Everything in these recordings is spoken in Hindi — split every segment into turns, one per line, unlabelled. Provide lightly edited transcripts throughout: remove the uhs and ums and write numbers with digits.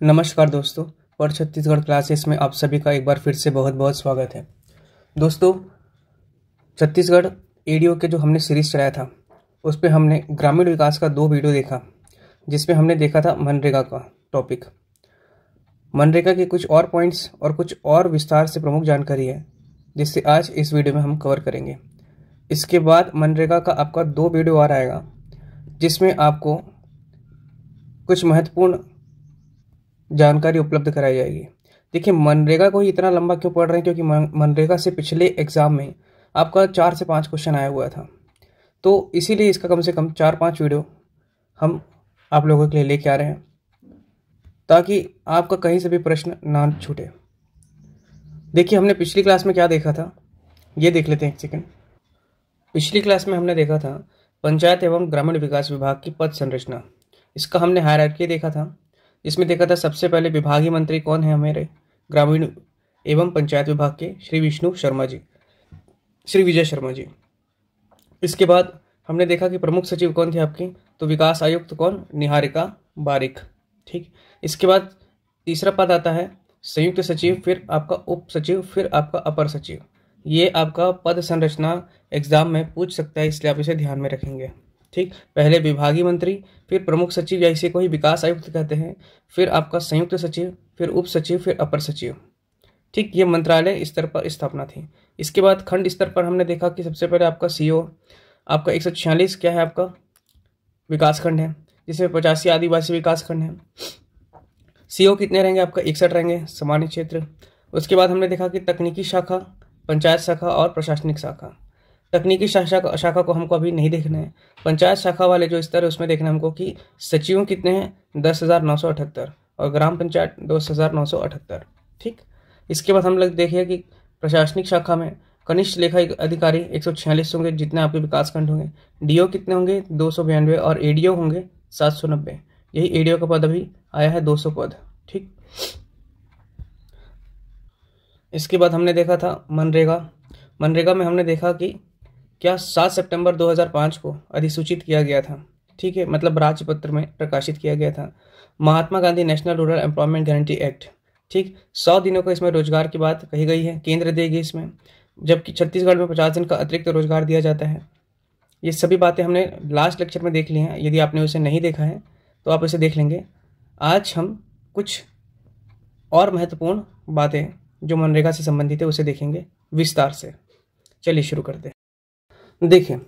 नमस्कार दोस्तों, पर छत्तीसगढ़ क्लासेस में आप सभी का एक बार फिर से बहुत बहुत स्वागत है। दोस्तों, छत्तीसगढ़ एडीओ के जो हमने सीरीज चलाया था उस पर हमने ग्रामीण विकास का 2 वीडियो देखा, जिसमें हमने देखा था मनरेगा का टॉपिक। मनरेगा के कुछ और पॉइंट्स और कुछ और विस्तार से प्रमुख जानकारी है, जिससे आज इस वीडियो में हम कवर करेंगे। इसके बाद मनरेगा का आपका 2 वीडियो और आएगा, जिसमें आपको कुछ महत्वपूर्ण जानकारी उपलब्ध कराई जाएगी। देखिए, मनरेगा को ही इतना लंबा क्यों पढ़ रहे हैं, क्योंकि मनरेगा से पिछले एग्जाम में आपका 4 से 5 क्वेश्चन आया हुआ था, तो इसीलिए इसका कम से कम 4-5 वीडियो हम आप लोगों के लिए लेके आ रहे हैं, ताकि आपका कहीं से भी प्रश्न ना छूटे। देखिए, हमने पिछली क्लास में क्या देखा था, ये देख लेते हैं एक सेकेंड। पिछली क्लास में हमने देखा था पंचायत एवं ग्रामीण विकास विभाग की पद संरचना। इसका हमने हायरार्की देखा था। इसमें देखा था सबसे पहले विभागीय मंत्री कौन है हमारे ग्रामीण एवं पंचायत विभाग के, श्री विजय शर्मा जी। इसके बाद हमने देखा कि प्रमुख सचिव कौन थे आपके, तो विकास आयुक्त कौन, निहारिका बारिक। ठीक, इसके बाद तीसरा पद आता है संयुक्त सचिव, फिर आपका उप सचिव, फिर आपका अपर सचिव। ये आपका पद संरचना एग्जाम में पूछ सकता है, इसलिए आप इसे ध्यान में रखेंगे। ठीक, पहले विभागीय मंत्री, फिर प्रमुख सचिव या इसे कोई विकास आयुक्त कहते हैं, फिर आपका संयुक्त सचिव, फिर उप सचिव, फिर अपर सचिव। ठीक, ये मंत्रालय स्तर पर स्थापना थी। इसके बाद खंड स्तर पर हमने देखा कि सबसे पहले आपका सीओ, आपका 146 क्या है, आपका विकास खंड है, जिसमें 85 आदिवासी विकास खंड है। सीओ कितने रहेंगे, आपका 61 रहेंगे, सामान्य क्षेत्र। उसके बाद हमने देखा कि तकनीकी शाखा, पंचायत शाखा और प्रशासनिक शाखा। तकनीकी शाखा को हमको अभी नहीं देखना है। पंचायत शाखा वाले जो स्तर है उसमें देखना है हमको कि सचिवों कितने हैं, 10,978, और ग्राम पंचायत 10,978। ठीक, इसके बाद हम लोग देखें कि प्रशासनिक शाखा में कनिष्ठ लेखा अधिकारी 146 होंगे, जितने आपके विकास खंड होंगे। डीओ कितने होंगे, 292, और एडीओ होंगे 790। यही एडीओ का पद अभी आया है 200 पद। ठीक, इसके बाद हमने देखा था मनरेगा में हमने देखा कि क्या 7 सितंबर 2005 को अधिसूचित किया गया था। ठीक है, मतलब राजपत्र में प्रकाशित किया गया था Mahatma Gandhi national rural employment guarantee act. ठीक, 100 दिनों का इसमें रोजगार की बात कही गई है, केंद्र देगी इसमें, जबकि छत्तीसगढ़ में 50 दिन का अतिरिक्त रोजगार दिया जाता है। ये सभी बातें हमने लास्ट लेक्चर में देख ली हैं। यदि आपने उसे नहीं देखा है तो आप इसे देख लेंगे। आज हम कुछ और महत्वपूर्ण बातें जो मनरेगा से संबंधित है उसे देखेंगे विस्तार से। चलिए शुरू करते हैं। देखिए,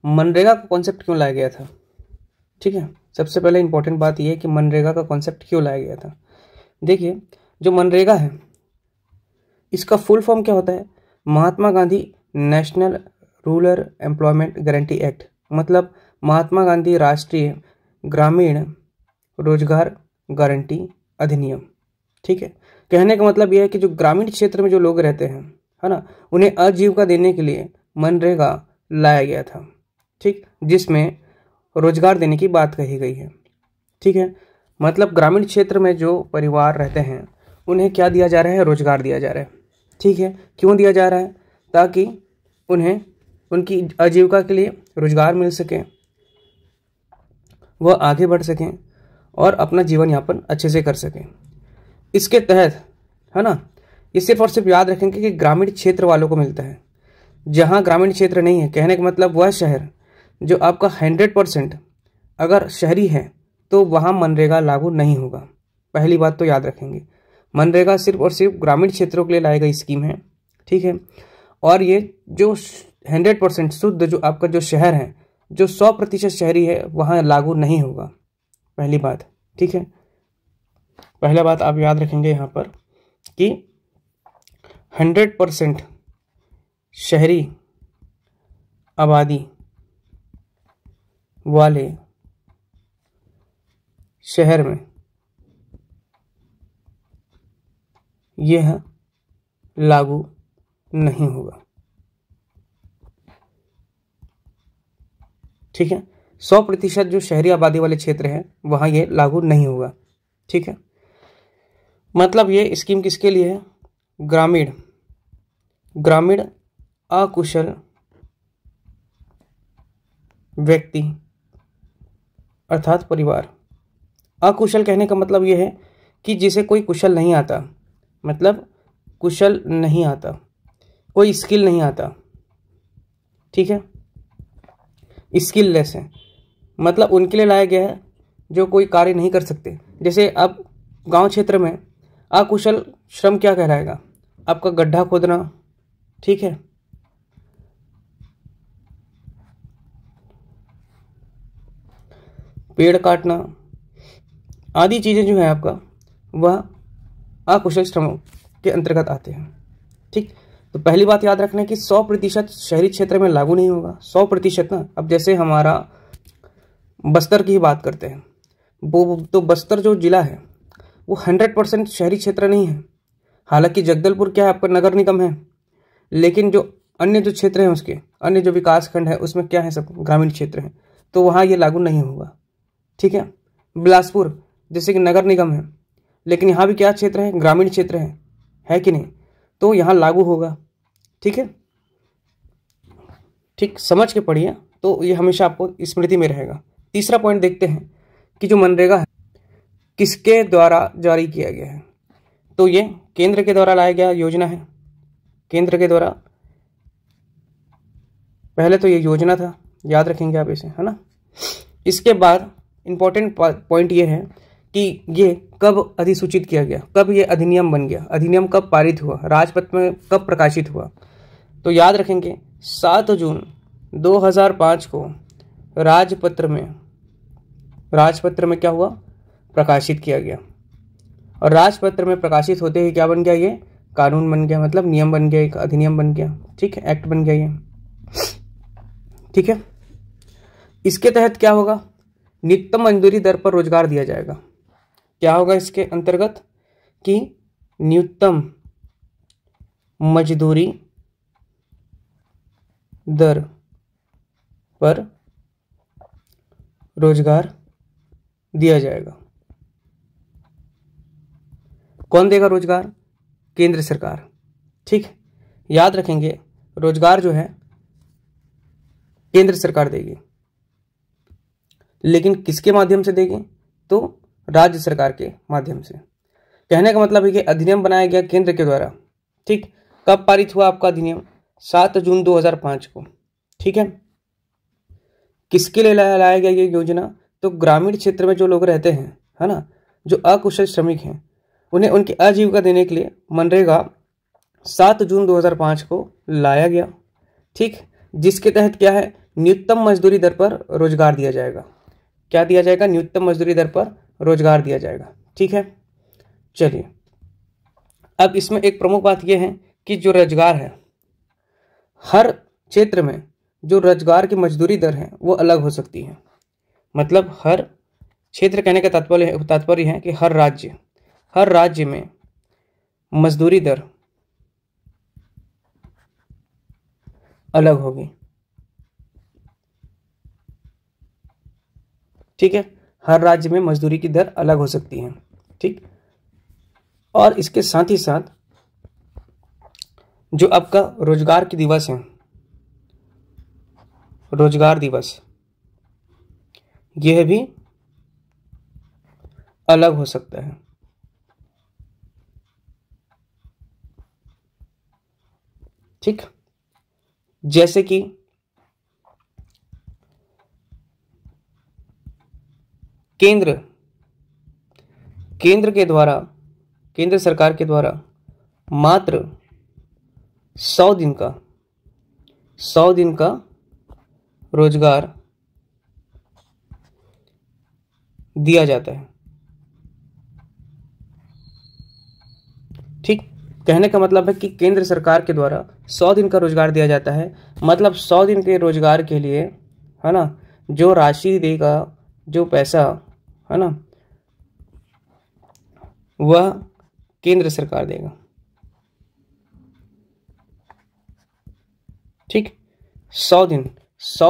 मनरेगा का कॉन्सेप्ट क्यों लाया गया था। ठीक है, सबसे पहले इंपॉर्टेंट बात यह है कि मनरेगा का कॉन्सेप्ट क्यों लाया गया था। देखिए, जो मनरेगा है इसका फुल फॉर्म क्या होता है, Mahatma Gandhi national rural employment guarantee act, मतलब महात्मा गांधी राष्ट्रीय ग्रामीण रोजगार गारंटी अधिनियम। ठीक है, कहने का मतलब यह है कि जो ग्रामीण क्षेत्र में जो लोग रहते हैं, है ना, उन्हें आजीविका देने के लिए मनरेगा लाया गया था। ठीक, जिसमें रोजगार देने की बात कही गई है। ठीक है, मतलब ग्रामीण क्षेत्र में जो परिवार रहते हैं उन्हें क्या दिया जा रहा है, रोजगार दिया जा रहा है। ठीक है, क्यों दिया जा रहा है, ताकि उन्हें उनकी आजीविका के लिए रोजगार मिल सके, वह आगे बढ़ सकें और अपना जीवन यापन अच्छे से कर सकें। इसके तहत, है ना, ये सिर्फ और सिर्फ याद रखेंगे कि ग्रामीण क्षेत्र वालों को मिलता है। जहाँ ग्रामीण क्षेत्र नहीं है, कहने का मतलब वह शहर जो आपका 100% अगर शहरी है तो वहाँ मनरेगा लागू नहीं होगा। पहली बात तो याद रखेंगे, मनरेगा सिर्फ और सिर्फ ग्रामीण क्षेत्रों के लिए लाई गई स्कीम है। ठीक है, और ये जो 100% शुद्ध जो आपका जो शहर है, जो 100% शहरी है, वहाँ लागू नहीं होगा। पहली बात, ठीक है, पहला बात आप याद रखेंगे यहाँ पर कि 100% शहरी आबादी वाले शहर में यह लागू नहीं होगा। ठीक है, 100% जो शहरी आबादी वाले क्षेत्र हैं वहां यह लागू नहीं होगा। ठीक है, मतलब ये स्कीम किसके लिए है, ग्रामीण अकुशल व्यक्ति अर्थात परिवार। अकुशल कहने का मतलब यह है कि जिसे कोई कुशल नहीं आता, मतलब कुशल नहीं आता, कोई स्किल नहीं आता, ठीक है, स्किललेस है, मतलब उनके लिए लाया गया है जो कोई कार्य नहीं कर सकते। जैसे अब गांव क्षेत्र में अकुशल श्रम क्या कहलाएगा? आपका गड्ढा खोदना, ठीक है, पेड़ काटना आदि चीज़ें जो है आपका वह अकुशल श्रम के अंतर्गत आते हैं, ठीक। तो पहली बात याद रखना है कि 100% शहरी क्षेत्र में लागू नहीं होगा, 100% ना। अब जैसे हमारा बस्तर की ही बात करते हैं, वो तो बस्तर जो जिला है वो 100% शहरी क्षेत्र नहीं है। हालांकि जगदलपुर क्या है, आपका नगर निगम है, लेकिन जो अन्य जो क्षेत्र हैं उसके अन्य जो विकास खंड है उसमें क्या है, सब ग्रामीण क्षेत्र है, तो वहाँ ये लागू नहीं होगा, ठीक है। बिलासपुर जैसे कि नगर निगम है, लेकिन यहाँ भी क्या क्षेत्र है, ग्रामीण क्षेत्र है कि नहीं, तो यहाँ लागू होगा, ठीक है, ठीक, समझ के पढ़िए, तो ये हमेशा आपको स्मृति में रहेगा। तीसरा पॉइंट देखते हैं कि जो मनरेगा है किसके द्वारा जारी किया गया है, तो ये केंद्र के द्वारा लाया गया योजना है, केंद्र के द्वारा। पहले तो ये योजना था, याद रखेंगे आप इसे, है ना। इसके बाद इंपॉर्टेंट पॉइंट ये है कि ये कब अधिसूचित किया गया, कब ये अधिनियम बन गया, अधिनियम कब पारित हुआ, राजपत्र में कब प्रकाशित हुआ, तो याद रखेंगे 7 जून 2005 को राजपत्र में क्या हुआ, प्रकाशित किया गया। और राजपत्र में प्रकाशित होते ही क्या बन गया, ये कानून बन गया, मतलब नियम बन गया, एक अधिनियम बन गया, ठीक है, एक्ट बन गया ये, ठीक है। इसके तहत क्या होगा, न्यूनतम मजदूरी दर पर रोजगार दिया जाएगा। क्या होगा इसके अंतर्गत कि न्यूनतम मजदूरी दर पर रोजगार दिया जाएगा। कौन देगा रोजगार? केंद्र सरकार, ठीक। याद रखेंगे रोजगार जो है केंद्र सरकार देगी, लेकिन किसके माध्यम से देगी, तो राज्य सरकार के माध्यम से। कहने का मतलब है कि अधिनियम बनाया गया केंद्र के द्वारा, ठीक। कब पारित हुआ आपका अधिनियम? 7 जून 2005 को, ठीक है। किसके लिए लाया गया ये योजना? तो ग्रामीण क्षेत्र में जो लोग रहते हैं, है ना, जो अकुशल श्रमिक हैं, उन्हें उनकी आजीविका देने के लिए मनरेगा 7 जून 2005 को लाया गया, ठीक। जिसके तहत क्या है, न्यूनतम मजदूरी दर पर रोजगार दिया जाएगा। क्या दिया जाएगा? न्यूनतम मजदूरी दर पर रोजगार दिया जाएगा, ठीक है। चलिए, अब इसमें एक प्रमुख बात यह है कि जो रोजगार है, हर क्षेत्र में जो रोजगार की मजदूरी दर है वो अलग हो सकती है। मतलब हर क्षेत्र कहने का तात्पर्य है कि हर राज्य में मजदूरी दर अलग होगी, ठीक है। हर राज्य में मजदूरी की दर अलग हो सकती है, ठीक। और इसके साथ ही साथ जो आपका रोजगार की दिवस है, रोजगार दिवस, यह भी अलग हो सकता है, ठीक। जैसे कि केंद्र सरकार के द्वारा मात्र 100 दिन का रोजगार दिया जाता है, ठीक। कहने का मतलब है कि केंद्र सरकार के द्वारा 100 दिन का रोजगार दिया जाता है, मतलब 100 दिन के रोजगार के लिए, है ना, जो राशि देगा, जो पैसा, है ना, वह केंद्र सरकार देगा, ठीक। 100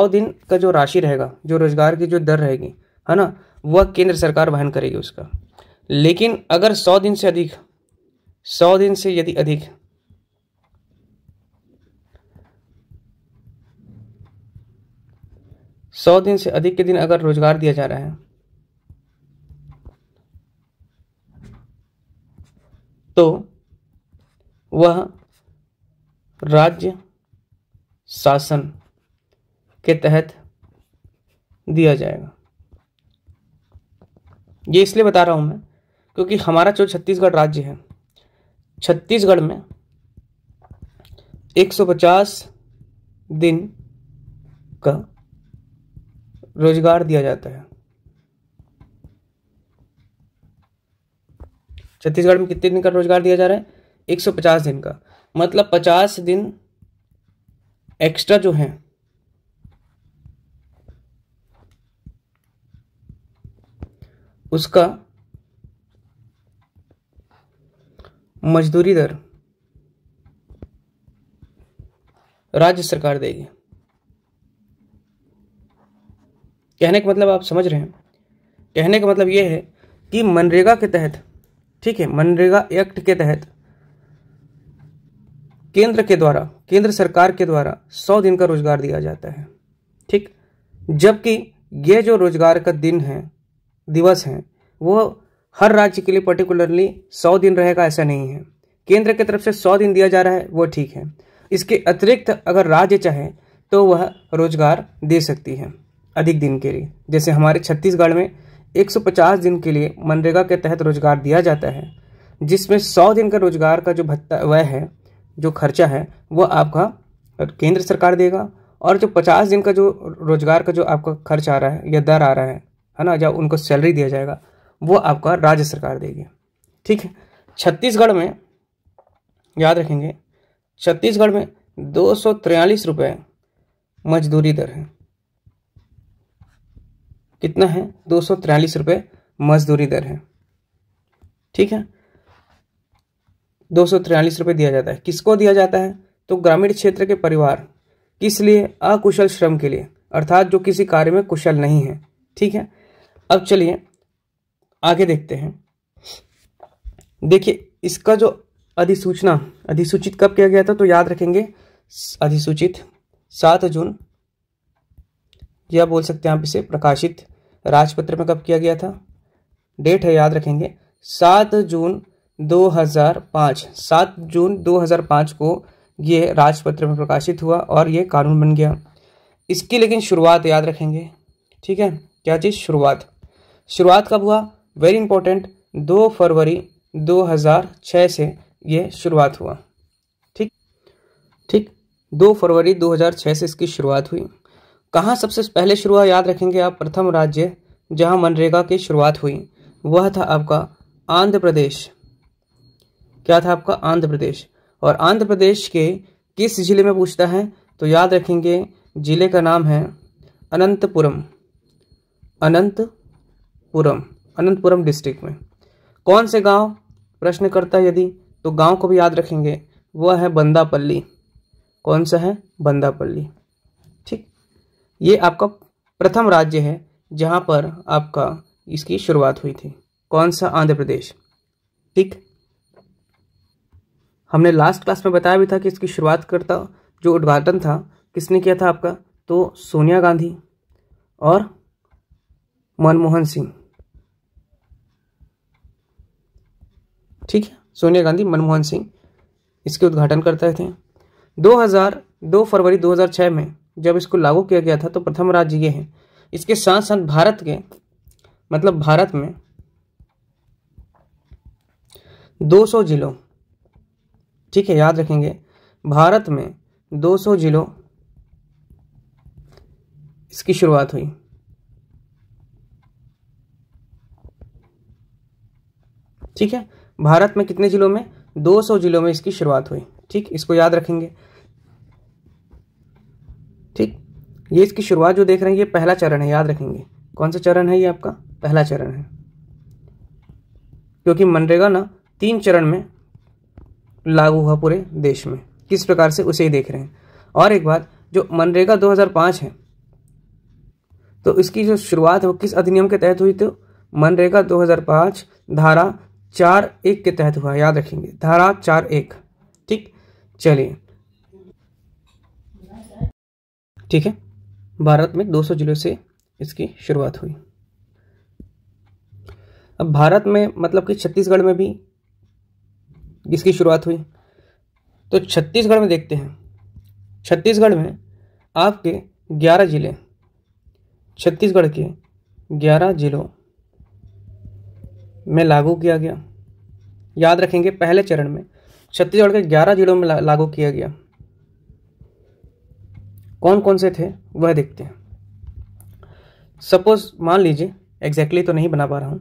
दिन का जो राशि रहेगा, जो रोजगार की जो दर रहेगी, है ना, वह केंद्र सरकार वहन करेगी उसका। लेकिन अगर 100 दिन से अधिक 100 दिन से यदि अधिक 100 दिन से अधिक के दिन अगर रोजगार दिया जा रहा है, तो वह राज्य शासन के तहत दिया जाएगा। ये इसलिए बता रहा हूं मैं क्योंकि हमारा जो छत्तीसगढ़ राज्य है, छत्तीसगढ़ में 150 दिन का रोजगार दिया जाता है। छत्तीसगढ़ में कितने दिन का रोजगार दिया जा रहा है? 150 दिन का, मतलब 50 दिन एक्स्ट्रा जो है उसका मजदूरी दर राज्य सरकार देगी। कहने का मतलब आप समझ रहे हैं? कहने का मतलब यह है कि मनरेगा के तहत, ठीक है, मनरेगा एक्ट के तहत केंद्र सरकार के द्वारा 100 दिन का रोजगार दिया जाता है, ठीक। जबकि यह जो रोजगार का दिन है, दिवस है, वो हर राज्य के लिए पर्टिकुलरली 100 दिन रहेगा ऐसा नहीं है। केंद्र की तरफ से 100 दिन दिया जा रहा है वो ठीक है, इसके अतिरिक्त अगर राज्य चाहे तो वह रोजगार दे सकती है अधिक दिन के लिए। जैसे हमारे छत्तीसगढ़ में 150 दिन के लिए मनरेगा के तहत रोजगार दिया जाता है, जिसमें 100 दिन का रोजगार का जो भत्ता वह है, जो खर्चा है, वो आपका केंद्र सरकार देगा, और जो 50 दिन का जो रोजगार का जो आपका खर्च आ रहा है या दर आ रहा है ना, जब उनको सैलरी दिया जाएगा वो आपका राज्य सरकार देगी, ठीक है। छत्तीसगढ़ में याद रखेंगे, छत्तीसगढ़ में 243 रुपये मजदूरी दर है। कितना है? 243 रुपये मजदूरी दर है, ठीक है। 243 रुपये दिया जाता है। किसको दिया जाता है? तो ग्रामीण क्षेत्र के परिवार, किस लिए? अकुशल श्रम के लिए, अर्थात जो किसी कार्य में कुशल नहीं है, ठीक है। अब चलिए आगे देखते हैं। देखिए इसका जो अधिसूचित कब किया गया था? तो याद रखेंगे, अधिसूचित 7 जून, या बोल सकते हैं आप इसे प्रकाशित राजपत्र में कब किया गया था? डेट है, याद रखेंगे 7 जून 2005। 7 जून 2005 को ये राजपत्र में प्रकाशित हुआ और ये कानून बन गया। इसकी लेकिन शुरुआत याद रखेंगे, ठीक है। क्या चीज़? शुरुआत कब हुआ? वेरी इंपॉर्टेंट, 2 फरवरी 2006 से ये शुरुआत हुआ, ठीक। 2 फरवरी 2006 से इसकी शुरुआत हुई। कहाँ सबसे पहले शुरू हुआ? याद रखेंगे आप, प्रथम राज्य जहाँ मनरेगा की शुरुआत हुई वह था आपका आंध्र प्रदेश। क्या था आपका? आंध्र प्रदेश। और आंध्र प्रदेश के किस जिले में पूछता है? तो याद रखेंगे जिले का नाम है अनंतपुरम। अनंतपुरम डिस्ट्रिक्ट में। कौन से गांव? प्रश्न करता है यदि, तो गांव को भी याद रखेंगे, वह है बंदापल्ली। कौन सा है? बंदापल्ली, ठीक। ये आपका प्रथम राज्य है जहां पर आपका इसकी शुरुआत हुई थी। कौन सा? आंध्र प्रदेश, ठीक। हमने लास्ट क्लास में बताया भी था कि इसकी शुरुआत करता जो उद्घाटन था किसने किया था आपका? तो सोनिया गांधी और मनमोहन सिंह, ठीक है। सोनिया गांधी, मनमोहन सिंह इसके उद्घाटन करते थे। 2 फरवरी 2006 में जब इसको लागू किया गया था तो प्रथम राज्य ये है। इसके साथ साथ भारत में 200 जिलों, ठीक है, याद रखेंगे, भारत में 200 जिलों इसकी शुरुआत हुई, ठीक है। भारत में कितने जिलों में? 200 जिलों में इसकी शुरुआत हुई, ठीक। इसको याद रखेंगे, ठीक। ये इसकी शुरुआत जो देख रहे हैं ये पहला चरण है, याद रखेंगे। कौन सा चरण है? ये आपका पहला चरण है, क्योंकि मनरेगा ना 3 चरण में लागू हुआ पूरे देश में। किस प्रकार से उसे ही देख रहे हैं। और एक बात, जो मनरेगा 2005 है तो इसकी जो शुरुआत है वो किस अधिनियम के तहत हुई? तो मनरेगा 2005 धारा 4(1) के तहत हुआ, याद रखेंगे, धारा 4(1), ठीक। चलिए, ठीक है। भारत में 200 जिलों से इसकी शुरुआत हुई। अब भारत में मतलब कि छत्तीसगढ़ में भी इसकी शुरुआत हुई। तो छत्तीसगढ़ में देखते हैं, छत्तीसगढ़ में आपके 11 जिले, छत्तीसगढ़ के 11 जिलों में लागू किया गया। याद रखेंगे पहले चरण में छत्तीसगढ़ के 11 जिलों में लागू किया गया। कौन कौन से थे वह देखते हैं। सपोज मान लीजिए, एग्जैक्टली तो नहीं बना पा रहा हूं,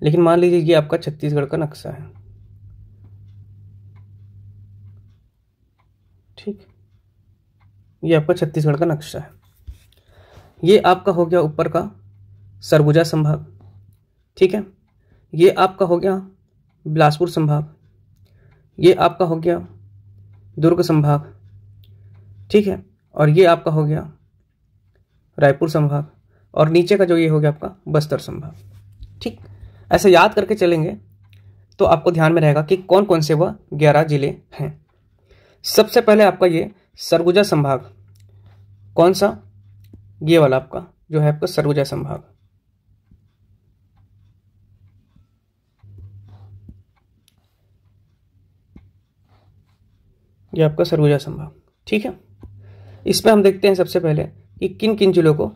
लेकिन मान लीजिए ये आपका छत्तीसगढ़ का नक्शा है, ठीक, ये आपका छत्तीसगढ़ का नक्शा है। ये आपका हो गया ऊपर का सरगुजा संभाग, ठीक है। ये आपका हो गया बिलासपुर संभाग, ये आपका हो गया दुर्ग संभाग, ठीक है, और ये आपका हो गया रायपुर संभाग, और नीचे का जो ये हो गया आपका बस्तर संभाग, ठीक। ऐसे याद करके चलेंगे तो आपको ध्यान में रहेगा कि कौन कौन से वह 11 जिले हैं। सबसे पहले आपका ये सरगुजा संभाग, कौन सा, ये वाला आपका जो है आपका सरगुजा संभाग, ये आपका सरगुजा संभाग, ठीक है। इसमें हम देखते हैं सबसे पहले कि किन किन जिलों को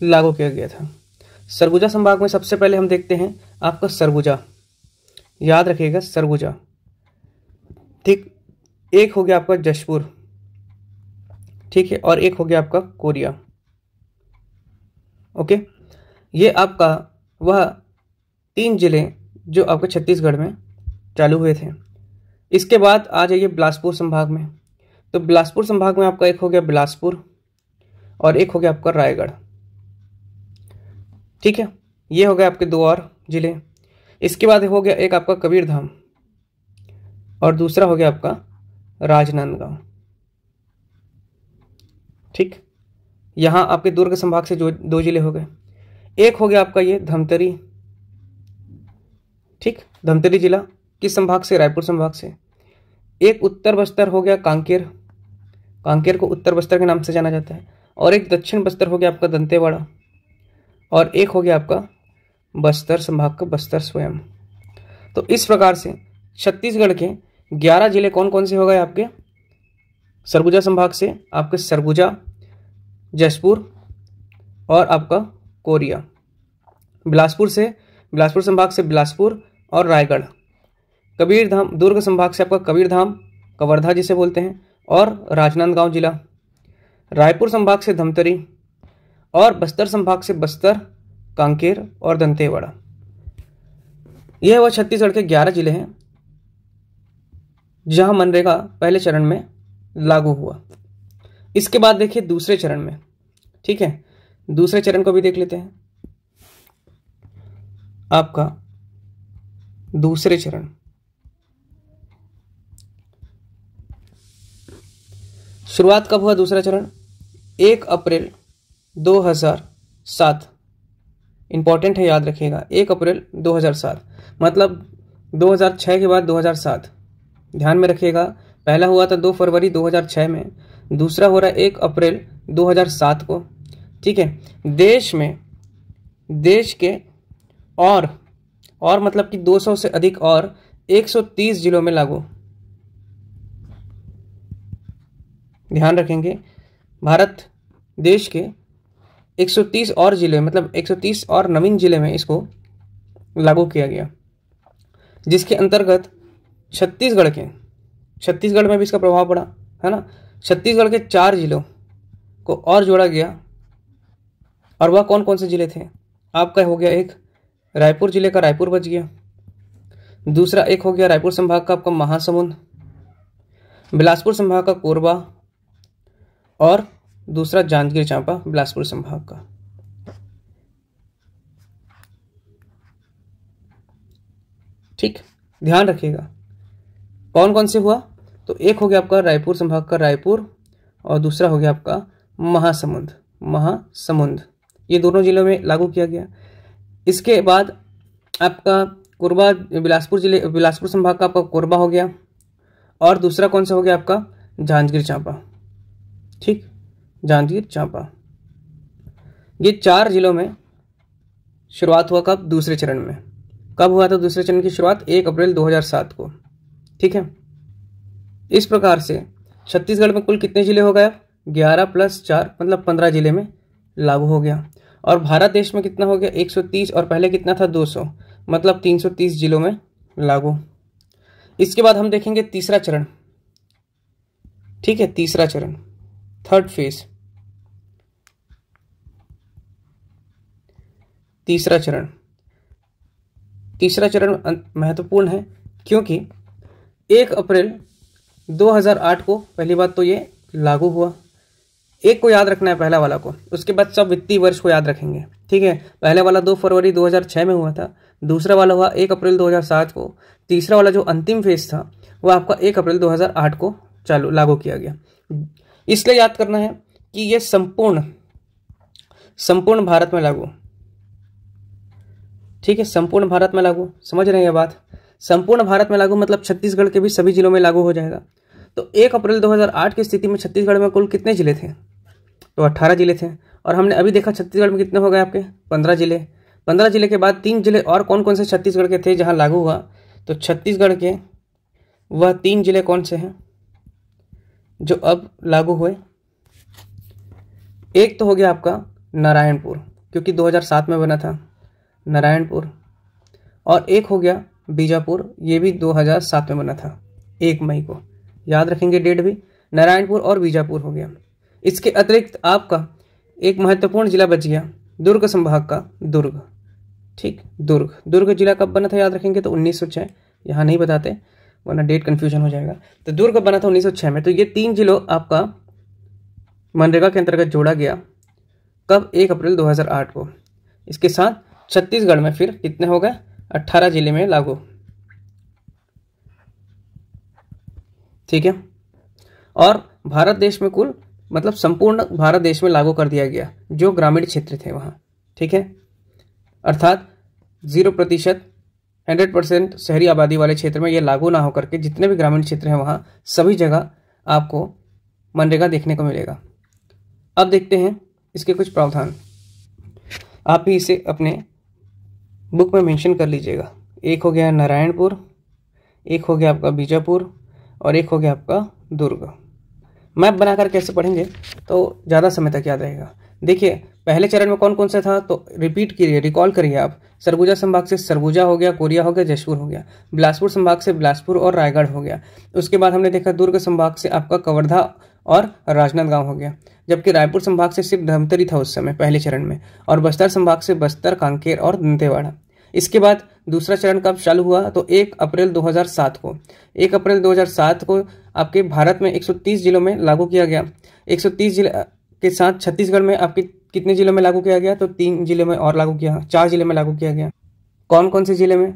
लागू किया गया था। सरगुजा संभाग में सबसे पहले हम देखते हैं आपका सरगुजा, याद रखिएगा सरगुजा, ठीक। एक हो गया आपका जशपुर, ठीक है, और एक हो गया आपका कोरिया, ओके। ये आपका वह 3 जिले जो आपके छत्तीसगढ़ में चालू हुए थे। इसके बाद आ जाइए बिलासपुर संभाग में। तो बिलासपुर संभाग में आपका एक हो गया बिलासपुर और एक हो गया आपका रायगढ़, ठीक है। ये हो गया आपके 2 और जिले। इसके बाद हो गया एक आपका कबीरधाम और दूसरा हो गया आपका राजनांदगांव, ठीक। यहां आपके दुर्ग संभाग से जो 2 जिले हो गए। एक हो गया आपका ये धमतरी, ठीक, धमतरी जिला किस संभाग से, रायपुर संभाग से। एक उत्तर बस्तर हो गया कांकेर, कांकेर को उत्तर बस्तर के नाम से जाना जाता है, और एक दक्षिण बस्तर हो गया आपका दंतेवाड़ा, और एक हो गया आपका बस्तर संभाग का बस्तर स्वयं। तो इस प्रकार से छत्तीसगढ़ के 11 जिले कौन कौन से हो गए आपके सरगुजा संभाग से, आपके सरगुजा, जशपुर और आपका कोरिया। बिलासपुर से, बिलासपुर संभाग से बिलासपुर और रायगढ़। कबीरधाम, दुर्ग संभाग से आपका कबीरधाम, कवर्धा जिसे बोलते हैं, और राजनांदगांव जिला। रायपुर संभाग से धमतरी, और बस्तर संभाग से बस्तर, कांकेर और दंतेवाड़ा। यह वह छत्तीसगढ़ के 11 जिले हैं जहां मनरेगा पहले चरण में लागू हुआ। इसके बाद देखिए दूसरे चरण में, ठीक है, दूसरे चरण को भी देख लेते हैं। आपका दूसरे चरण, शुरुआत कब हुआ दूसरा चरण, 1 अप्रैल 2007, इंपॉर्टेंट है याद रखिएगा, 1 अप्रैल 2007, मतलब 2006 के बाद 2007, ध्यान में रखिएगा। पहला हुआ था 2 फरवरी 2006 में, दूसरा हो रहा है 1 अप्रैल 2007 को, ठीक है। देश में, देश के और मतलब कि 200 से अधिक और 130 जिलों में लागू, ध्यान रखेंगे, भारत देश के 130 और जिले, मतलब 130 और नवीन जिले में इसको लागू किया गया, जिसके अंतर्गत छत्तीसगढ़ में भी इसका प्रभाव पड़ा, है ना। छत्तीसगढ़ के 4 जिलों को और जोड़ा गया, और वह कौन कौन से जिले थे आपका, हो गया एक रायपुर जिले का रायपुर बच गया, दूसरा एक हो गया रायपुर संभाग का आपका महासमुंद, बिलासपुर संभाग का कोरबा, और दूसरा जांजगीर चांपा बिलासपुर संभाग का। ठीक, ध्यान रखिएगा कौन कौन से हुआ। तो एक हो गया आपका रायपुर संभाग का रायपुर, और दूसरा हो गया आपका महासमुंद, ये दोनों जिलों में लागू किया गया। इसके बाद आपका कोरबा, बिलासपुर संभाग का आपका कोरबा हो गया, और दूसरा कौन सा हो गया आपका जांजगीर चांपा। ठीक, जांजगीर चांपा, ये 4 जिलों में शुरुआत हुआ कब, दूसरे चरण में। कब हुआ था दूसरे चरण की शुरुआत? 1 अप्रैल 2007 को। ठीक है, इस प्रकार से छत्तीसगढ़ में कुल कितने जिले हो गए? 11 + 4 मतलब 15 जिले में लागू हो गया। और भारत देश में कितना हो गया? 130, और पहले कितना था? 200, मतलब 330 जिलों में लागू। इसके बाद हम देखेंगे तीसरा चरण। ठीक है, तीसरा चरण, थर्ड फेज। तीसरा चरण महत्वपूर्ण है क्योंकि 1 अप्रैल 2008 को पहली बात तो ये लागू हुआ। एक को याद रखना है, पहला वाला को, उसके बाद सब वित्तीय वर्ष को याद रखेंगे। ठीक है, पहले वाला 2 फरवरी 2006 में हुआ था, दूसरा वाला हुआ 1 अप्रैल 2007 को, तीसरा वाला जो अंतिम फेज था वो आपका 1 अप्रैल 2008 को लागू किया गया। इसलिए याद करना है कि ये संपूर्ण भारत में लागू। ठीक है, संपूर्ण भारत में लागू, समझ रहे हैं ये बात? संपूर्ण भारत में लागू मतलब छत्तीसगढ़ के भी सभी जिलों में लागू हो जाएगा। तो 1 अप्रैल 2008 की स्थिति में छत्तीसगढ़ में कुल कितने जिले थे? तो 18 जिले थे। और हमने अभी देखा छत्तीसगढ़ में कितने हो गए आपके? 15 जिले। 15 जिले के बाद 3 जिले और कौन कौन से छत्तीसगढ़ के थे जहां लागू हुआ? तो छत्तीसगढ़ के वह 3 जिले कौन से हैं जो अब लागू हुए? एक तो हो गया आपका नारायणपुर, क्योंकि 2007 में बना था नारायणपुर, और एक हो गया बीजापुर, ये भी 2007 में बना था 1 मई को। याद रखेंगे डेट भी, नारायणपुर और बीजापुर हो गया। इसके अतिरिक्त आपका एक महत्वपूर्ण जिला बच गया दुर्ग संभाग का, दुर्ग। ठीक, दुर्ग जिला कब बना था याद रखेंगे? तो 1906, यहाँ नहीं बताते वरना डेट कंफ्यूजन हो जाएगा। तो दुर्ग बना था 1906 में। तो ये 3 जिलों आपका मनरेगा के अंतर्गत जोड़ा गया कब? 1 अप्रैल 2008 को। इसके साथ छत्तीसगढ़ में फिर कितने हो गए? 18 जिले में लागू। ठीक है, और भारत देश में कुल मतलब संपूर्ण भारत देश में लागू कर दिया गया जो ग्रामीण क्षेत्र थे वहाँ। ठीक है, अर्थात 0% 100% शहरी आबादी वाले क्षेत्र में ये लागू ना होकर के जितने भी ग्रामीण क्षेत्र हैं वहाँ सभी जगह आपको मनरेगा देखने को मिलेगा। अब देखते हैं इसके कुछ प्रावधान। आप भी इसे अपने बुक में मेंशन कर लीजिएगा। एक हो गया नारायणपुर, एक हो गया आपका बीजापुर, और एक हो गया आपका दुर्ग। मैप बनाकर कैसे पढ़ेंगे तो ज़्यादा समय तक याद रहेगा। देखिए, पहले चरण में कौन कौन सा था तो रिपीट कीजिए, रिकॉल करिए आप। सरगुजा संभाग से सरगुजा हो गया, कोरिया हो गया, जशपुर हो गया। बिलासपुर संभाग से बिलासपुर और रायगढ़ हो गया। उसके बाद हमने देखा दुर्ग संभाग से आपका कवर्धा और राजनांदगांव हो गया, जबकि रायपुर संभाग से सिर्फ धमतरी था उस समय पहले चरण में, और बस्तर संभाग से बस्तर, कांकेर और दंतेवाड़ा। इसके बाद दूसरा चरण कब चालू हुआ तो 1 अप्रैल 2007 को। 1 अप्रैल 2007 को आपके भारत में 130 जिलों में लागू किया गया। 130 जिले के साथ छत्तीसगढ़ में आपके कितने जिलों में लागू किया गया? तो 3 जिलों में और लागू किया, 4 जिले में लागू किया गया। कौन कौन से जिले में?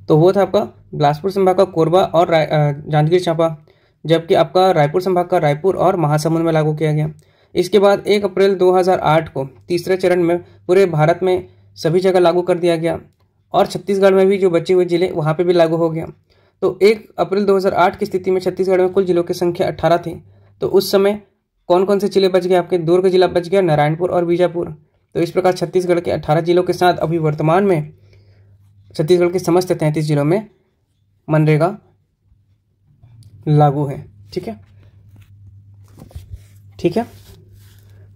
तो वो था आपका बिलासपुर संभाग का कोरबा और जांजगीर चांपा, जबकि आपका रायपुर संभाग का रायपुर और महासमुंद में लागू किया गया। इसके बाद 1 अप्रैल 2008 को तीसरे चरण में पूरे भारत में सभी जगह लागू कर दिया गया, और छत्तीसगढ़ में भी जो बचे हुए जिले वहाँ पे भी लागू हो गया। तो 1 अप्रैल 2008 की स्थिति में छत्तीसगढ़ में कुल जिलों की संख्या 18 थी। तो उस समय कौन कौन से जिले बच गए आपके? दुर्ग जिला बच गया, नारायणपुर और बीजापुर। तो इस प्रकार छत्तीसगढ़ के 18 जिलों के साथ अभी वर्तमान में छत्तीसगढ़ के समस्त 33 जिलों में मनरेगा लागू है। ठीक है, ठीक है,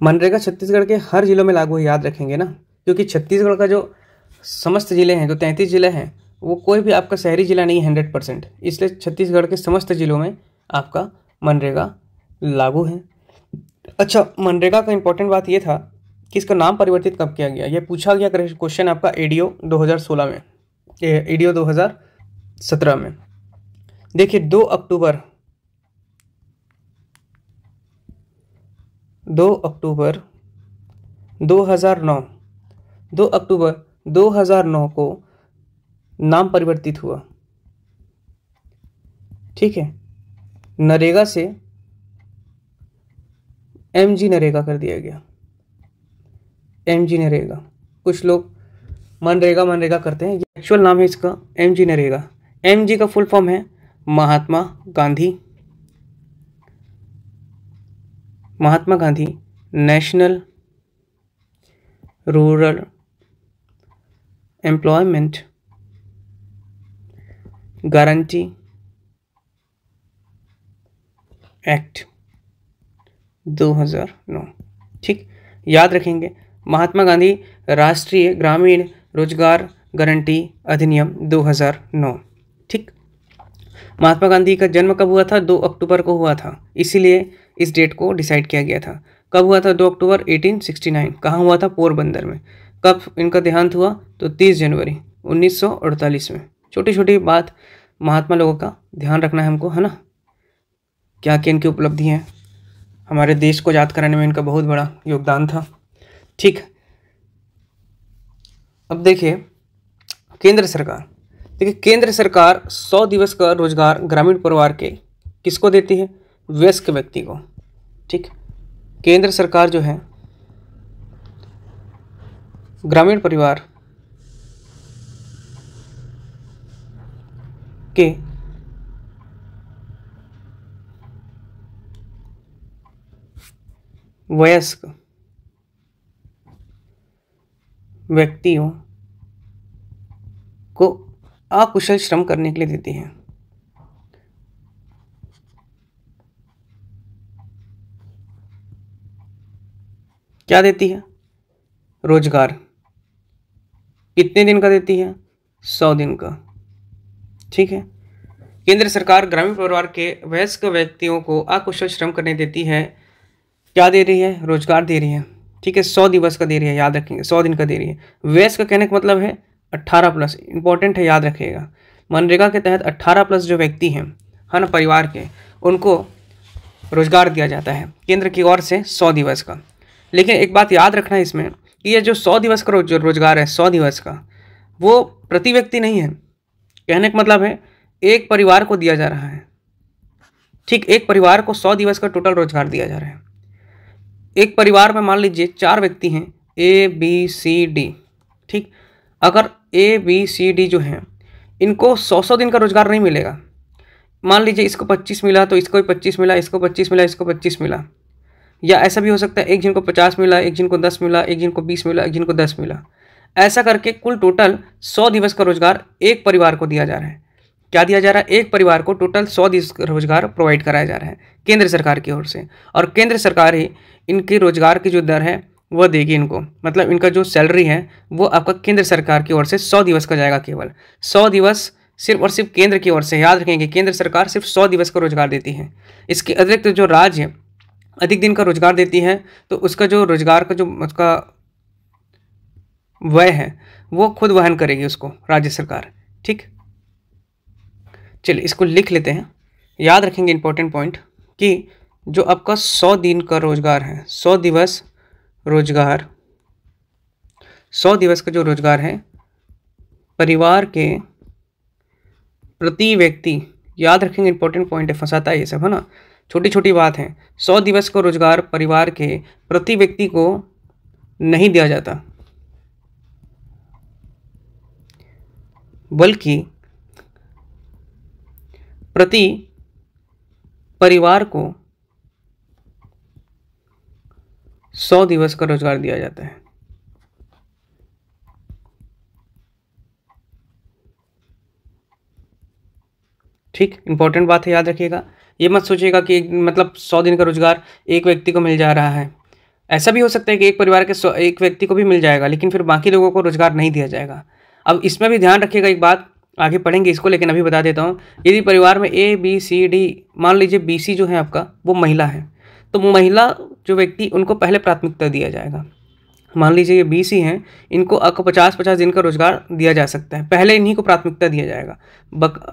मनरेगा छत्तीसगढ़ के हर जिलों में लागू है, याद रखेंगे ना, क्योंकि छत्तीसगढ़ का जो समस्त जिले हैं, जो 33 जिले हैं, वो कोई भी आपका शहरी जिला नहीं है 100%, इसलिए छत्तीसगढ़ के समस्त जिलों में आपका मनरेगा लागू है। अच्छा, मनरेगा का इंपॉर्टेंट बात ये था कि इसका नाम परिवर्तित कब किया गया, ये पूछा गया क्वेश्चन आपका एडीओ 2016 में, एडीओ 2017 में। देखिए 2 अक्टूबर 2009 को नाम परिवर्तित हुआ। ठीक है, नरेगा से एमजी नरेगा कर दिया गया, एमजी नरेगा। कुछ लोग मनरेगा करते हैं, एक्चुअल नाम है इसका एमजी नरेगा। एमजी का फुल फॉर्म है Mahatma Gandhi national rural employment guarantee act 2009। ठीक, याद रखेंगे, महात्मा गांधी राष्ट्रीय ग्रामीण रोजगार गारंटी अधिनियम 2009। ठीक, महात्मा गांधी का जन्म कब हुआ था? 2 अक्टूबर को हुआ था, इसीलिए इस डेट को डिसाइड किया गया था। कब हुआ था? 2 अक्टूबर 1869। कहाँ हुआ था? पोरबंदर में। कब इनका देहांत हुआ? तो 30 जनवरी 1948 में। छोटी छोटी बात महात्मा लोगों का ध्यान रखना है हमको, है ना। क्या क्या इनकी उपलब्धि हैं, हमारे देश को आजाद कराने में इनका बहुत बड़ा योगदान था। ठीक, अब देखिए केंद्र सरकार। देखिए केंद्र सरकार 100 दिवस का रोजगार ग्रामीण परिवार के किसको देती है? वयस्क व्यक्ति को। ठीक, केंद्र सरकार जो है ग्रामीण परिवार के वयस्क व्यक्तियों को अकुशल श्रम करने के लिए देती है। क्या देती है? रोजगार। कितने दिन का देती है? 100 दिन का। ठीक है, केंद्र सरकार ग्रामीण परिवार के वयस्क व्यक्तियों को अकुशल श्रम करने देती है। क्या दे रही है? रोजगार दे रही है। ठीक है, 100 दिवस का दे रही है, याद रखेंगे, 100 दिन का दे रही है। वयस्क का कहने का मतलब है 18+, इंपॉर्टेंट है, याद रखिएगा। मनरेगा के तहत 18+ जो व्यक्ति हैं, है ना, परिवार के, उनको रोजगार दिया जाता है केंद्र की ओर से 100 दिवस का। लेकिन एक बात याद रखना है इसमें कि ये जो 100 दिवस का रोजगार है, 100 दिवस का, वो प्रति व्यक्ति नहीं है। कहने का मतलब है एक परिवार को दिया जा रहा है। ठीक, एक परिवार को 100 दिवस का टोटल रोजगार दिया जा रहा है। एक परिवार में मान लीजिए 4 व्यक्ति हैं, A B C D। ठीक, अगर A B C D जो हैं इनको 100 दिन का रोजगार नहीं मिलेगा। मान लीजिए इसको 25 मिला तो इसको भी 25 मिला, इसको 25 मिला, इसको 25 मिला, या ऐसा भी हो सकता है एक जिनको 50 मिला, एक जिनको 10 मिला, एक जिनको 20 मिला, एक जिनको 10 मिला। ऐसा करके कुल टोटल 100 दिवस का रोजगार एक परिवार को दिया जा रहा है। क्या दिया जा रहा है? एक परिवार को टोटल 100 दिवस का रोजगार प्रोवाइड कराया जा रहा है केंद्र सरकार की ओर से। और केंद्र सरकार ही इनके रोजगार की जो दर है वो देगी इनको, मतलब इनका जो सैलरी है वो आपका केंद्र सरकार की ओर से 100 दिवस का जाएगा। केवल 100 दिवस सिर्फ और सिर्फ केंद्र की ओर से, याद रखेंगे, केंद्र सरकार सिर्फ 100 दिवस का रोजगार देती है। इसके अतिरिक्त जो राज्य अधिक दिन का रोजगार देती है तो उसका जो रोजगार का जो उसका व्यय है वो खुद वहन करेगी उसको राज्य सरकार। ठीक, चलिए इसको लिख लेते हैं, याद रखेंगे इंपॉर्टेंट पॉइंट कि जो आपका 100 दिन का रोजगार है, 100 दिवस रोजगार, 100 दिवस का जो रोजगार है परिवार के प्रति व्यक्ति, याद रखेंगे इंपॉर्टेंट पॉइंट है, फंसाता है ये सब, है ना, छोटी छोटी बात है। 100 दिवस का रोजगार परिवार के प्रति व्यक्ति को नहीं दिया जाता, बल्कि प्रति परिवार को 100 दिवस का रोजगार दिया जाता है। ठीक, इंपॉर्टेंट बात है, याद रखिएगा। ये मत सोचिएगा कि मतलब 100 दिन का रोजगार एक व्यक्ति को मिल जा रहा है। ऐसा भी हो सकता है कि एक परिवार के एक व्यक्ति को भी मिल जाएगा लेकिन फिर बाकी लोगों को रोजगार नहीं दिया जाएगा। अब इसमें भी ध्यान रखिएगा, एक बात आगे पढ़ेंगे इसको, लेकिन अभी बता देता हूँ। यदि परिवार में A B C D, मान लीजिए BC जो है आपका वो महिला है, तो महिला जो व्यक्ति उनको पहले प्राथमिकता दिया जाएगा। मान लीजिए ये BC हैं, इनको आपको 50-50 दिन का रोजगार दिया जा सकता है, पहले इन्हीं को प्राथमिकता दिया जाएगा।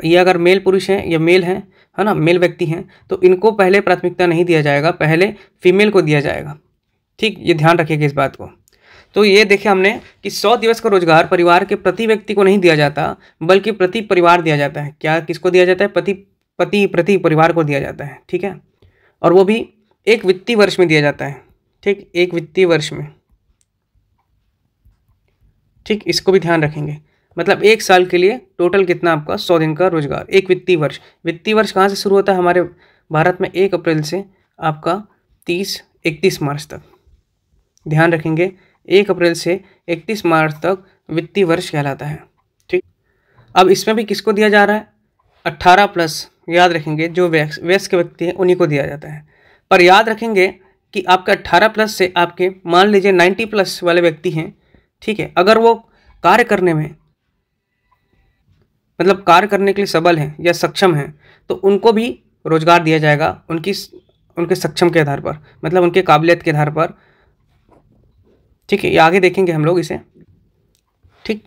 ये अगर मेल पुरुष हैं या मेल हैं, है ना, मेल व्यक्ति हैं, तो इनको पहले प्राथमिकता नहीं दिया जाएगा, पहले फीमेल को दिया जाएगा। ठीक, ये ध्यान रखिएगा इस बात को। तो ये देखे हमने कि 100 दिवस का रोजगार परिवार के प्रति व्यक्ति को नहीं दिया जाता बल्कि प्रति परिवार दिया जाता है। क्या, किसको दिया जाता है? प्रति परिवार को दिया जाता है। ठीक है, और वो भी एक वित्तीय वर्ष में दिया जाता है। ठीक, एक वित्तीय वर्ष में। ठीक, इसको भी ध्यान रखेंगे, मतलब एक साल के लिए टोटल कितना आपका 100 दिन का रोजगार, एक वित्तीय वर्ष। वित्तीय वर्ष कहाँ से शुरू होता है हमारे भारत में? 1 अप्रैल से आपका 31 मार्च तक। ध्यान रखेंगे, 1 अप्रैल से 31 मार्च तक वित्तीय वर्ष कहलाता है। ठीक, अब इसमें भी किसको दिया जा रहा है? 18+ याद रखेंगे, जो वयस्क व्यक्ति हैं उन्हीं को दिया जाता है। पर याद रखेंगे कि आपका 18+ से आपके मान लीजिए 90+ वाले व्यक्ति हैं, ठीक है, अगर वो कार्य करने में मतलब कार्य करने के लिए सबल हैं या सक्षम हैं तो उनको भी रोजगार दिया जाएगा उनके सक्षम के आधार पर, मतलब उनके काबिलियत के आधार पर, ठीक है। ये आगे देखेंगे हम लोग इसे, ठीक।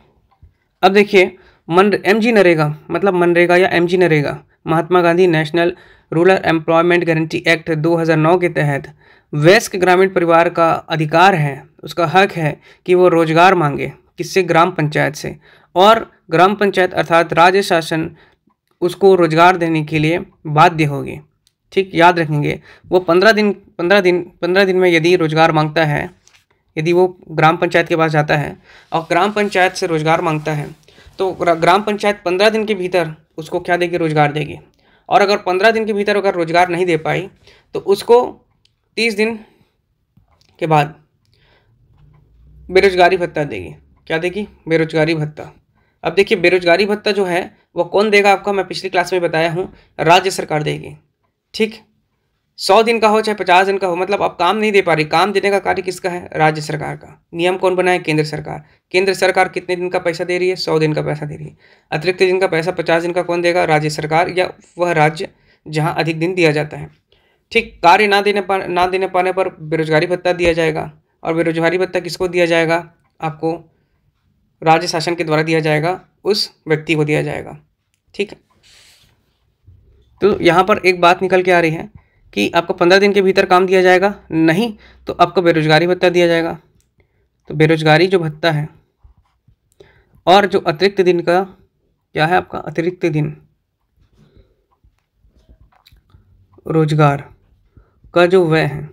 अब देखिए MG नरेगा, मतलब मनरेगा या MG NREGA, Mahatma Gandhi national rural employment guarantee act 2009 के तहत वयस्क ग्रामीण परिवार का अधिकार है, उसका हक है कि वो रोजगार मांगे, किससे? ग्राम पंचायत से। और ग्राम पंचायत अर्थात राज्य शासन उसको रोजगार देने के लिए बाध्य होगी, ठीक। याद रखेंगे वो 15 दिन में यदि रोजगार मांगता है, यदि वो ग्राम पंचायत के पास जाता है और ग्राम पंचायत से रोजगार मांगता है तो ग्राम पंचायत 15 दिन के भीतर उसको क्या देगी? रोजगार देगी। और अगर 15 दिन के भीतर अगर रोजगार नहीं दे पाई तो उसको 30 दिन के बाद बेरोजगारी भत्ता देगी। क्या देगी? बेरोजगारी भत्ता। अब देखिए बेरोजगारी भत्ता जो है वो कौन देगा आपका? मैं पिछली क्लास में बताया हूँ, राज्य सरकार देगी, ठीक। 100 दिन का हो चाहे 50 दिन का हो, मतलब आप काम नहीं दे पा रही, काम देने का कार्य किसका है? राज्य सरकार का। नियम कौन बनाए? केंद्र सरकार। केंद्र सरकार कितने दिन का पैसा दे रही है? 100 दिन का पैसा दे रही है। अतिरिक्त दिन का पैसा 50 दिन का कौन देगा? राज्य सरकार, या वह राज्य जहाँ अधिक दिन दिया जाता है, ठीक। कार्य ना देने पाने पर बेरोजगारी भत्ता दिया जाएगा। और बेरोजगारी भत्ता किसको दिया जाएगा? आपको राज्य शासन के द्वारा दिया जाएगा, उस व्यक्ति को दिया जाएगा, ठीक है। तो यहाँ पर एक बात निकल के आ रही है कि आपको 15 दिन के भीतर काम दिया जाएगा, नहीं तो आपको बेरोजगारी भत्ता दिया जाएगा। तो बेरोजगारी जो भत्ता है और जो अतिरिक्त दिन का क्या है आपका? अतिरिक्त दिन रोजगार का जो व्यय है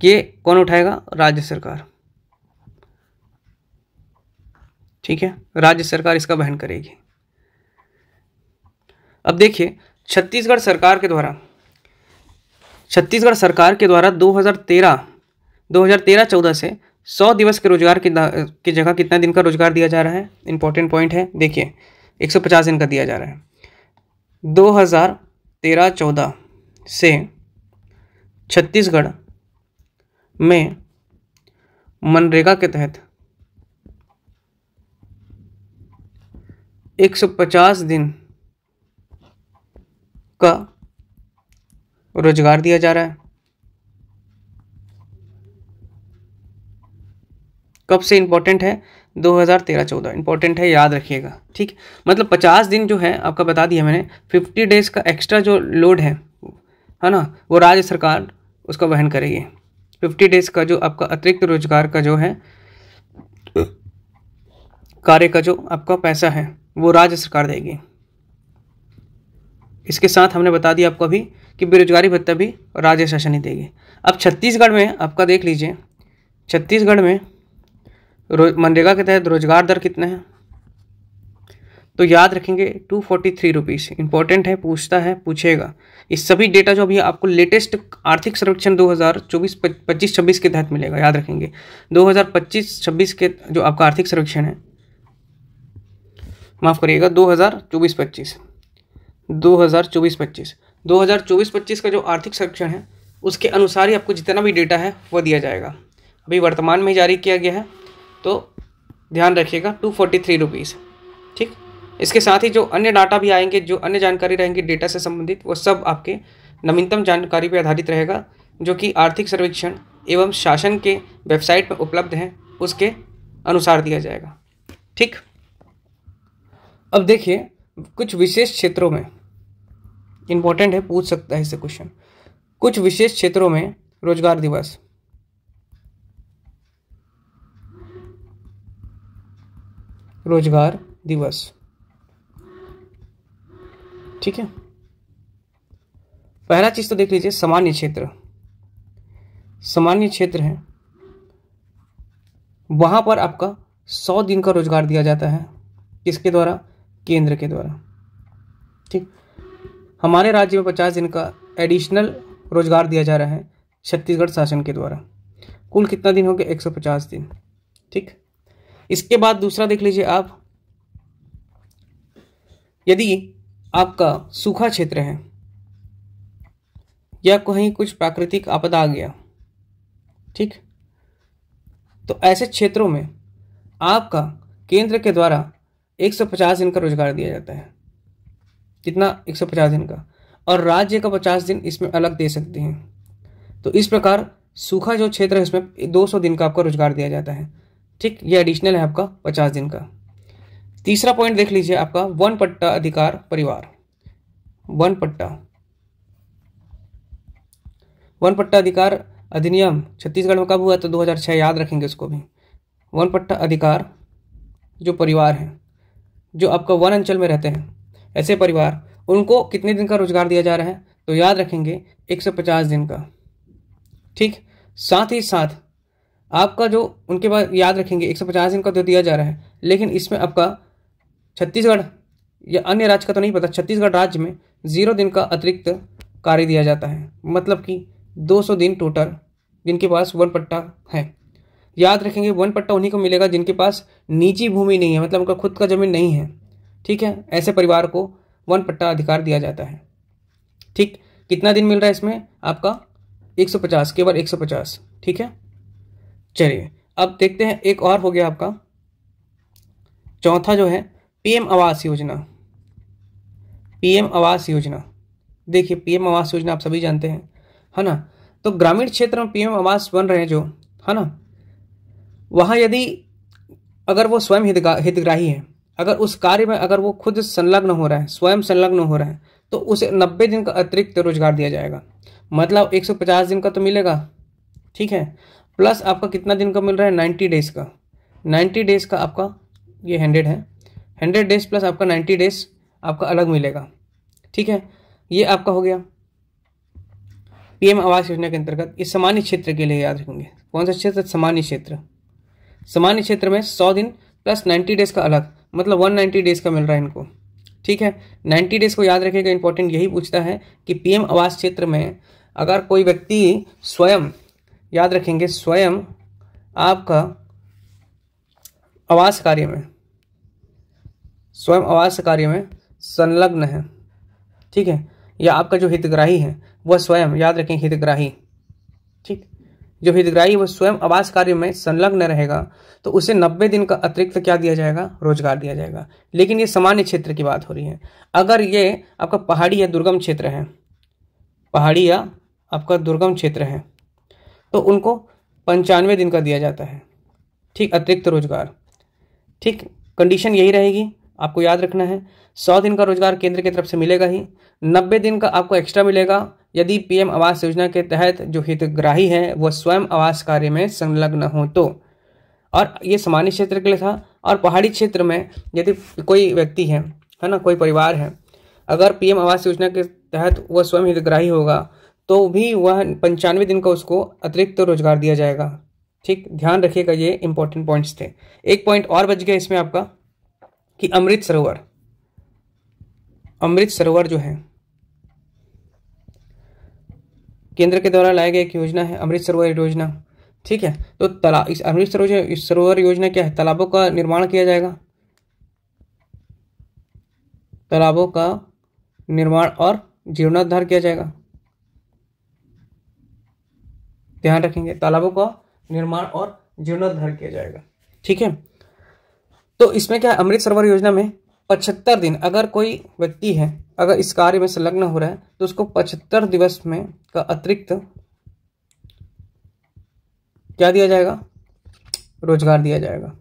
ये कौन उठाएगा? राज्य सरकार, ठीक है। राज्य सरकार इसका वहन करेगी। अब देखिए छत्तीसगढ़ सरकार के द्वारा 2013-14 से 100 दिवस के रोजगार की जगह कितना दिन का रोजगार दिया जा रहा है? इंपॉर्टेंट पॉइंट है, देखिए 150 दिन का दिया जा रहा है। 2013-14 से छत्तीसगढ़ में मनरेगा के तहत 150 दिन का रोजगार दिया जा रहा है। कब से इंपॉर्टेंट है? 2013-14 इंपॉर्टेंट है, याद रखिएगा, ठीक। मतलब 50 दिन जो है आपका बता दिया मैंने, 50 डेज का एक्स्ट्रा जो लोड है ना, वो राज्य सरकार उसका वहन करेगी। 50 डेज का जो आपका अतिरिक्त रोजगार का जो है कार्य का जो आपका पैसा है वो राज्य सरकार देगी। इसके साथ हमने बता दिया आपको अभी कि बेरोजगारी भत्ता भी राज्य शासन ही देगी। अब छत्तीसगढ़ में आपका देख लीजिए, छत्तीसगढ़ में मनरेगा के तहत रोजगार दर कितना है? तो याद रखेंगे 243 रुपीज़। इंपॉर्टेंट है, पूछेगा। इस सभी डेटा जो अभी आपको लेटेस्ट आर्थिक सर्वेक्षण 2024-25-26 के तहत मिलेगा, याद रखेंगे। 2025-26 के जो आपका आर्थिक सर्वेक्षण है, माफ़ करिएगा 2024-25 का जो आर्थिक सर्वेक्षण है उसके अनुसार ही आपको जितना भी डेटा है वो दिया जाएगा। अभी वर्तमान में जारी किया गया है, तो ध्यान रखिएगा 243 रुपीज़, ठीक। इसके साथ ही जो अन्य डाटा भी आएंगे, जो अन्य जानकारी रहेंगी डेटा से संबंधित, वो सब आपके नवीनतम जानकारी पर आधारित रहेगा, जो कि आर्थिक सर्वेक्षण एवं शासन के वेबसाइट पर उपलब्ध हैं, उसके अनुसार दिया जाएगा, ठीक। अब देखिए कुछ विशेष क्षेत्रों में इंपॉर्टेंट है, पूछ सकता है इससे क्वेश्चन। कुछ विशेष क्षेत्रों में रोजगार दिवस, ठीक है। पहला चीज तो देख लीजिए, सामान्य क्षेत्र है, वहां पर आपका 100 दिन का रोजगार दिया जाता है। किसके द्वारा? केंद्र के द्वारा, ठीक। हमारे राज्य में 50 दिन का एडिशनल रोजगार दिया जा रहा है छत्तीसगढ़ शासन के द्वारा। कुल कितना दिन हो गया? 150 दिन, ठीक। इसके बाद दूसरा देख लीजिए आप, यदि आपका सूखा क्षेत्र है या कहीं कुछ प्राकृतिक आपदा आ गया, ठीक, तो ऐसे क्षेत्रों में आपका केंद्र के द्वारा 150 दिन का रोजगार दिया जाता है। कितना? 150 दिन का। और राज्य का 50 दिन इसमें अलग दे सकते हैं। तो इस प्रकार सूखा जो क्षेत्र है इसमें 200 दिन का आपका रोजगार दिया जाता है। ठीक, ये एडिशनल है आपका 50 दिन का। तीसरा पॉइंट देख लीजिए आपका वन पट्टा अधिकार परिवार। वन पट्टा अधिकार अधिनियम छत्तीसगढ़ में कब हुआ? तो 2006, याद रखेंगे उसको भी। वन पट्टा अधिकार जो परिवार है, जो आपका वन अंचल में रहते हैं, ऐसे परिवार, उनको कितने दिन का रोजगार दिया जा रहा है? तो याद रखेंगे 150 दिन का। ठीक, साथ ही साथ आपका जो उनके पास, याद रखेंगे 150 दिन का तो दिया जा रहा है, लेकिन इसमें आपका छत्तीसगढ़ या अन्य राज्य का तो नहीं पता, छत्तीसगढ़ राज्य में 0 दिन का अतिरिक्त कार्य दिया जाता है। मतलब कि 200 दिन टोटल जिनके पास वन पट्टा है। याद रखेंगे वन पट्टा उन्हीं को मिलेगा जिनके पास निजी भूमि नहीं है, मतलब उनका खुद का जमीन नहीं है। ठीक है, ऐसे परिवार को वन पट्टा अधिकार दिया जाता है। ठीक, कितना दिन मिल रहा है इसमें? आपका 150, केवल 150। ठीक है, चलिए अब देखते हैं, एक और हो गया आपका चौथा जो है पीएम आवास योजना। पीएम आवास योजना, देखिए पीएम आवास योजना आप सभी जानते हैं, है ना। तो ग्रामीण क्षेत्र में पीएम आवास बन रहे हैं जो, है ना, वहां यदि अगर वो स्वयं हितग्राही है, अगर उस कार्य में अगर वो खुद संलग्न हो रहा है, स्वयं संलग्न हो रहा है, तो उसे 90 दिन का अतिरिक्त रोजगार दिया जाएगा। मतलब 150 दिन का तो मिलेगा, ठीक है, प्लस आपका कितना दिन का मिल रहा है? 90 डेज का। 90 डेज का आपका ये 100 है, 100 डेज प्लस आपका 90 डेज आपका अलग मिलेगा। ठीक है, ये आपका हो गया पीएम आवास योजना के अंतर्गत। इस सामान्य क्षेत्र के लिए याद रखेंगे, कौन सा क्षेत्र? सामान्य क्षेत्र। सामान्य क्षेत्र में 100 दिन प्लस 90 डेज का अलग, मतलब 190 डेज का मिल रहा है इनको। ठीक है, 90 डेज को याद रखेगा, इंपॉर्टेंट यही पूछता है कि पीएम आवास क्षेत्र में अगर कोई व्यक्ति स्वयं, याद रखेंगे, स्वयं आपका आवास कार्य में, स्वयं आवास कार्य में संलग्न है, ठीक है, या आपका जो हितग्राही है वह स्वयं, याद रखें हितग्राही, ठीक, जो हितग्राही वो स्वयं आवास कार्य में संलग्न रहेगा, तो उसे 90 दिन का अतिरिक्त क्या दिया जाएगा? रोजगार दिया जाएगा। लेकिन ये सामान्य क्षेत्र की बात हो रही है। अगर ये आपका पहाड़ी या दुर्गम क्षेत्र है, पहाड़ी या आपका दुर्गम क्षेत्र है, तो उनको 95 दिन का दिया जाता है, ठीक, अतिरिक्त रोजगार। ठीक, कंडीशन यही रहेगी, आपको याद रखना है। 100 दिन का रोजगार केंद्र की तरफ से मिलेगा ही, 90 दिन का आपको एक्स्ट्रा मिलेगा यदि पीएम आवास योजना के तहत जो हितग्राही है वह स्वयं आवास कार्य में संलग्न हो तो। और ये सामान्य क्षेत्र के लिए था। और पहाड़ी क्षेत्र में यदि कोई व्यक्ति है ना, कोई परिवार है, अगर पीएम आवास योजना के तहत वह स्वयं हितग्राही होगा तो भी वह 95 दिन का उसको अतिरिक्त रोजगार दिया जाएगा। ठीक, ध्यान रखिएगा, ये इंपॉर्टेंट पॉइंट्स थे। एक पॉइंट और बच गया इसमें आपका कि अमृत सरोवर। अमृत सरोवर जो है केंद्र के द्वारा लाया गया एक योजना है, अमृत सरोवर योजना। ठीक है, तो तालाब, इस अमृत सरोवर योजना क्या है? तालाबों का निर्माण किया जाएगा, तालाबों का निर्माण और जीर्णोद्धार किया जाएगा। ध्यान रखेंगे, तालाबों का निर्माण और जीर्णोद्धार किया जाएगा। ठीक है, तो इसमें क्या है, अमृत सरोवर योजना में 75 दिन, अगर कोई व्यक्ति है अगर इस कार्य में संलग्न हो रहा है तो उसको 75 दिवस में का अतिरिक्त क्या दिया जाएगा? रोजगार दिया जाएगा।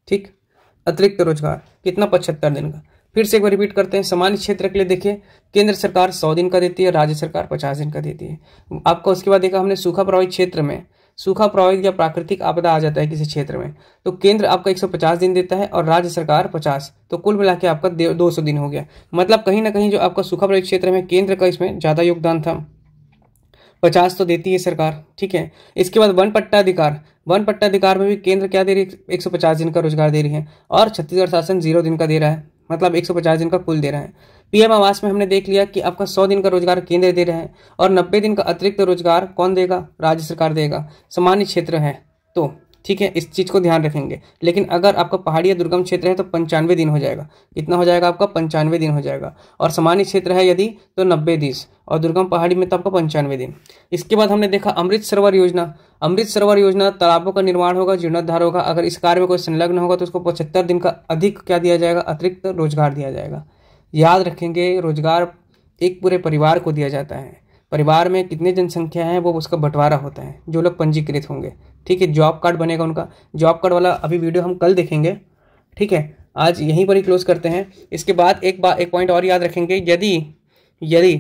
ठीक, अतिरिक्त रोजगार कितना? 75 दिन का। फिर से एक बार रिपीट करते हैं, सामान्य क्षेत्र के लिए देखिए केंद्र सरकार 100 दिन का देती है, राज्य सरकार 50 दिन का देती है। आपको उसके बाद देखा हमने सूखा प्रभावित क्षेत्र में, सूखा प्रभावित या प्राकृतिक आपदा आ जाता है किसी क्षेत्र में, तो केंद्र आपका 150 दिन देता है और राज्य सरकार 50, तो कुल मिला के आपका 200 दिन हो गया। मतलब कहीं ना कहीं जो आपका सूखा प्रभावित क्षेत्र में केंद्र का इसमें ज़्यादा योगदान था, 50 तो देती है सरकार। ठीक है, इसके बाद वन पट्टा अधिकार, वन पट्टा अधिकार में भी केंद्र क्या दे रही है? 150 दिन का रोजगार दे रही है और छत्तीसगढ़ शासन 0 दिन का दे रहा है, मतलब 150 दिन का कुल दे रहा है। पीएम आवास में हमने देख लिया कि आपका 100 दिन का रोजगार केंद्र दे रहा है और 90 दिन का अतिरिक्त रोजगार कौन देगा? राज्य सरकार देगा, सामान्य क्षेत्र है तो। ठीक है, इस चीज़ को ध्यान रखेंगे। लेकिन अगर आपका पहाड़ी या दुर्गम क्षेत्र है तो 95 दिन हो जाएगा। कितना हो जाएगा आपका? 95 दिन हो जाएगा। और सामान्य क्षेत्र है यदि तो 90 दिन, और दुर्गम पहाड़ी में तो आपका 95 दिन। इसके बाद हमने देखा अमृत सरोवर योजना। अमृत सरोवर योजना, तालाबों का निर्माण होगा, जीर्णोद्धार होगा। अगर इस कार्य में कोई संलग्न होगा तो उसको 75 दिन का अधिक क्या दिया जाएगा? अतिरिक्त रोजगार दिया जाएगा। याद रखेंगे, रोजगार एक पूरे परिवार को दिया जाता है। परिवार में कितनी जनसंख्या है वो उसका बंटवारा होता है, जो लोग पंजीकृत होंगे। ठीक है, जॉब कार्ड बनेगा उनका। जॉब कार्ड वाला अभी वीडियो हम कल देखेंगे। ठीक है, आज यहीं पर ही क्लोज करते हैं। इसके बाद एक पॉइंट और याद रखेंगे, यदि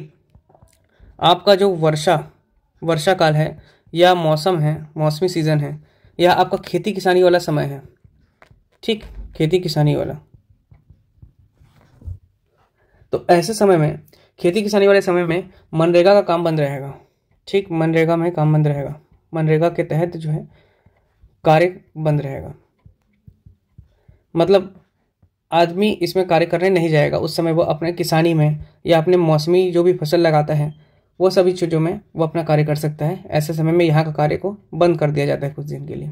आपका जो वर्षा काल है या मौसम है, मौसमी सीजन है, या आपका खेती किसानी वाला समय है, ठीक, खेती किसानी वाला, तो ऐसे समय में, खेती किसानी वाले समय में मनरेगा का काम बंद रहेगा। ठीक, मनरेगा में काम बंद रहेगा। मनरेगा के तहत जो है कार्य बंद रहेगा, मतलब आदमी इसमें कार्य करने नहीं जाएगा। उस समय वो अपने किसानी में या अपने मौसमी जो भी फसल लगाता है वो सभी चीज़ों में वो अपना कार्य कर सकता है। ऐसे समय में यहाँ का कार्य को बंद कर दिया जाता है कुछ दिन के लिए।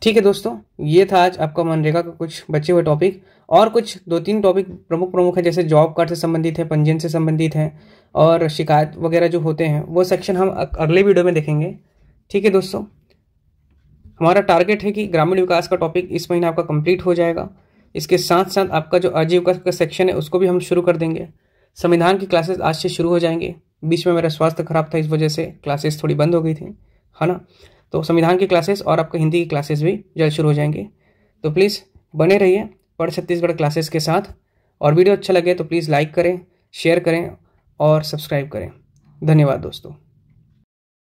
ठीक है दोस्तों, ये था आज आपका मनरेगा का कुछ बचे हुए टॉपिक। और कुछ 2-3 टॉपिक प्रमुख है, जैसे जॉब कार्ड से संबंधित है, पंजीयन से संबंधित है, और शिकायत वगैरह जो होते हैं वो सेक्शन हम अगले वीडियो में देखेंगे। ठीक है दोस्तों, हमारा टारगेट है कि ग्रामीण विकास का टॉपिक इस महीने आपका कंप्लीट हो जाएगा। इसके साथ साथ आपका जो आजीविका का सेक्शन है उसको भी हम शुरू कर देंगे। संविधान की क्लासेस आज से शुरू हो जाएंगी। बीच में मेरा स्वास्थ्य खराब था, इस वजह से क्लासेस थोड़ी बंद हो गई थी, है ना। तो संविधान की क्लासेस और आपका हिंदी की क्लासेस भी जल्द शुरू हो जाएंगी। तो प्लीज़ बने रहिए पढ़ छत्तीसगढ़ क्लासेस के साथ। और वीडियो अच्छा लगे तो प्लीज़ लाइक करें, शेयर करें और सब्सक्राइब करें। धन्यवाद दोस्तों।